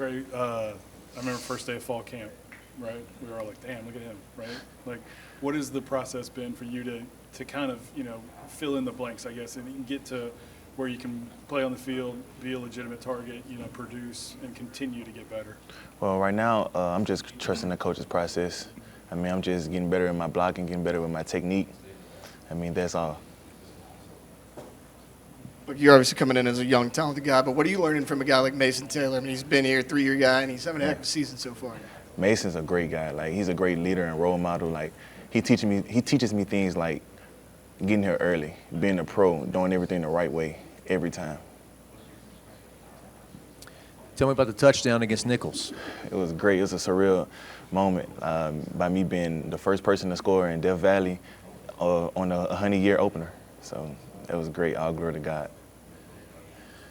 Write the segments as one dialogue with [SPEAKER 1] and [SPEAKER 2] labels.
[SPEAKER 1] Trey, I remember first day of fall camp, right? We were all like, damn, look at him, right? Like, what has the process been for you to kind of, fill in the blanks, I guess, and get to where you can play on the field, be a legitimate target, produce, and continue to get better?
[SPEAKER 2] Well, right now, I'm just trusting the coach's process. I mean, I'm just getting better in my blocking, getting better with my technique. I mean, that's all.
[SPEAKER 3] Look, you're obviously coming in as a young, talented guy, but what are you learning from a guy like Mason Taylor? I mean, he's been here, 3-year guy, and he's having a heck of a season so far.
[SPEAKER 2] Mason's a great guy. Like, he's a great leader and role model. Like, he teaches me things like getting here early, being a pro, doing everything the right way every time.
[SPEAKER 4] Tell me about the touchdown against Nichols.
[SPEAKER 2] It was great. It was a surreal moment by me being the first person to score in Death Valley on a 100-year opener. So it was great. All glory to God.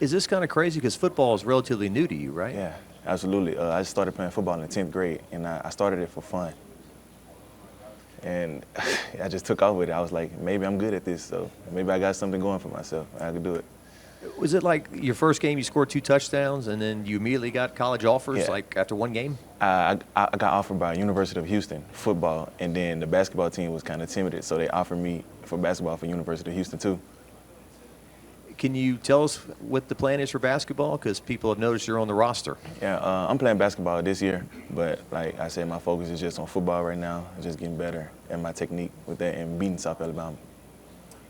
[SPEAKER 4] Is this kind of crazy because football is relatively new to you, right?
[SPEAKER 2] Yeah, absolutely. I started playing football in the 10th grade, and I started it for fun. And I just took off with it. I was like, maybe I'm good at this, so maybe I got something going for myself. I could do it.
[SPEAKER 4] Was it like your first game you scored 2 touchdowns and then you immediately got college offers like after one game?
[SPEAKER 2] I got offered by University of Houston football, and then the basketball team was kind of timid, so they offered me for basketball for University of Houston too.
[SPEAKER 4] Can you tell us what the plan is for basketball? Because people have noticed you're on the roster.
[SPEAKER 2] Yeah, I'm playing basketball this year, but like I said, my focus is just on football right now, just getting better and my technique with that and beating South Alabama.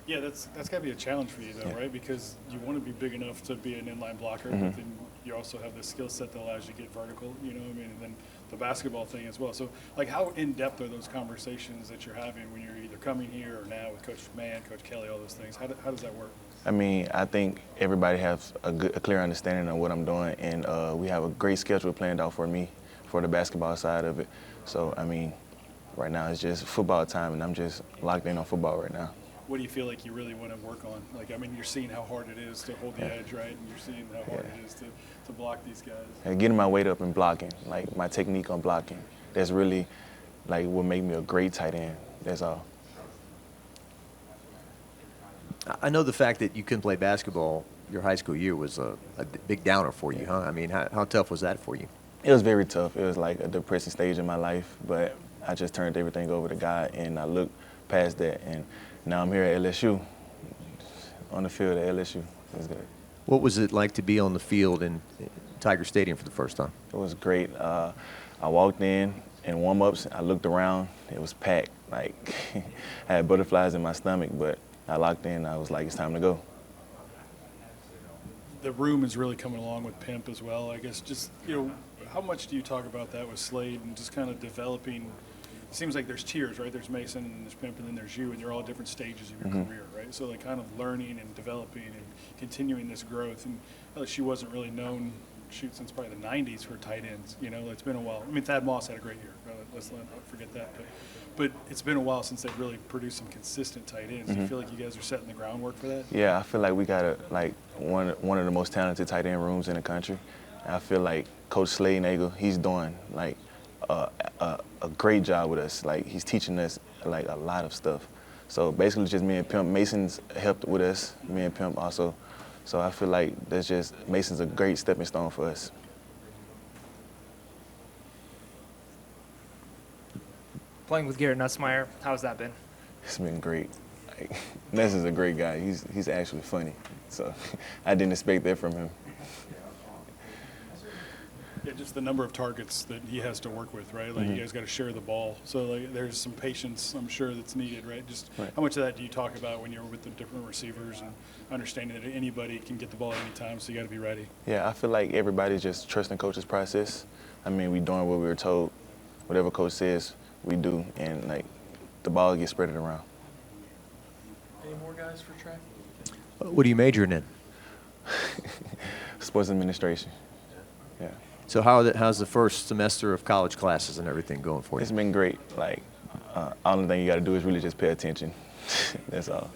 [SPEAKER 1] Yeah, that's got to be a challenge for you, though, right? Because you want to be big enough to be an inline blocker, but then you also have the skill set that allows you to get vertical, and then the basketball thing as well. So, like, how in-depth are those conversations that you're having when you're either coming here or now with Coach Mann, Coach Kelly, all those things? How does that work?
[SPEAKER 2] I mean, I think everybody has a clear understanding of what I'm doing, and we have a great schedule planned out for me for the basketball side of it. So, I mean, right now it's just football time, and I'm just locked in on football right now.
[SPEAKER 1] What do you feel like you really want to work on? Like, I mean, you're seeing how hard it is to hold the edge, right? And you're seeing how hard it is to block these guys.
[SPEAKER 2] And getting my weight up and blocking, like my technique on blocking, that's really like what made me a great tight end. That's all.
[SPEAKER 4] I know the fact that you couldn't play basketball your high school year was a big downer for you, huh? I mean, how tough was that for you?
[SPEAKER 2] It was very tough. It was like a depressing stage in my life, but I just turned everything over to God, and I looked past that, and now I'm here at LSU, on the field at LSU. It's good.
[SPEAKER 4] What was it like to be on the field in Tiger Stadium for the first time?
[SPEAKER 2] It was great. I walked in warm-ups. I looked around. It was packed. Like, I had butterflies in my stomach, but I locked in. I was like, it's time to go.
[SPEAKER 1] The room is really coming along with Pimp as well. I guess just, how much do you talk about that with Slade and just kind of developing? It seems like there's tiers, right? There's Mason and there's Pimp and then there's you, and you're all different stages of your career, right? So like kind of learning and developing and continuing this growth. And LSU wasn't really known, since probably the 90s for tight ends. It's been a while. I mean, Thad Moss had a great year. Let's not forget that. But it's been a while since they've really produced some consistent tight ends. Do you feel like you guys are setting the groundwork for that?
[SPEAKER 2] Yeah, I feel like we got one of the most talented tight end rooms in the country. I feel like Coach Slade Nagel, he's doing like a great job with us. Like, he's teaching us like a lot of stuff. So basically just me and Pimp. Mason's helped with us, me and Pimp also. So I feel like Mason's a great stepping stone for us.
[SPEAKER 5] Playing with Garrett Nussmeier, how's that been?
[SPEAKER 2] It's been great. Like, Ness is a great guy. He's actually funny. So I didn't expect that from him.
[SPEAKER 1] Yeah, just the number of targets that he has to work with, right? Like, you guys got to share the ball. So, like, there's some patience, I'm sure, that's needed, right? Just how much of that do you talk about when you're with the different receivers and understanding that anybody can get the ball at any time, so you got to be ready?
[SPEAKER 2] Yeah, I feel like everybody's just trusting Coach's process. I mean, we doing what we were told. Whatever Coach says, we do, and, like, the ball gets spread around.
[SPEAKER 6] Any more guys for Trey?
[SPEAKER 4] What are you majoring in?
[SPEAKER 2] Sports administration. Yeah.
[SPEAKER 4] So how's the first semester of college classes and everything going for you?
[SPEAKER 2] It's been great. Like, only thing you got to do is really just pay attention. That's all.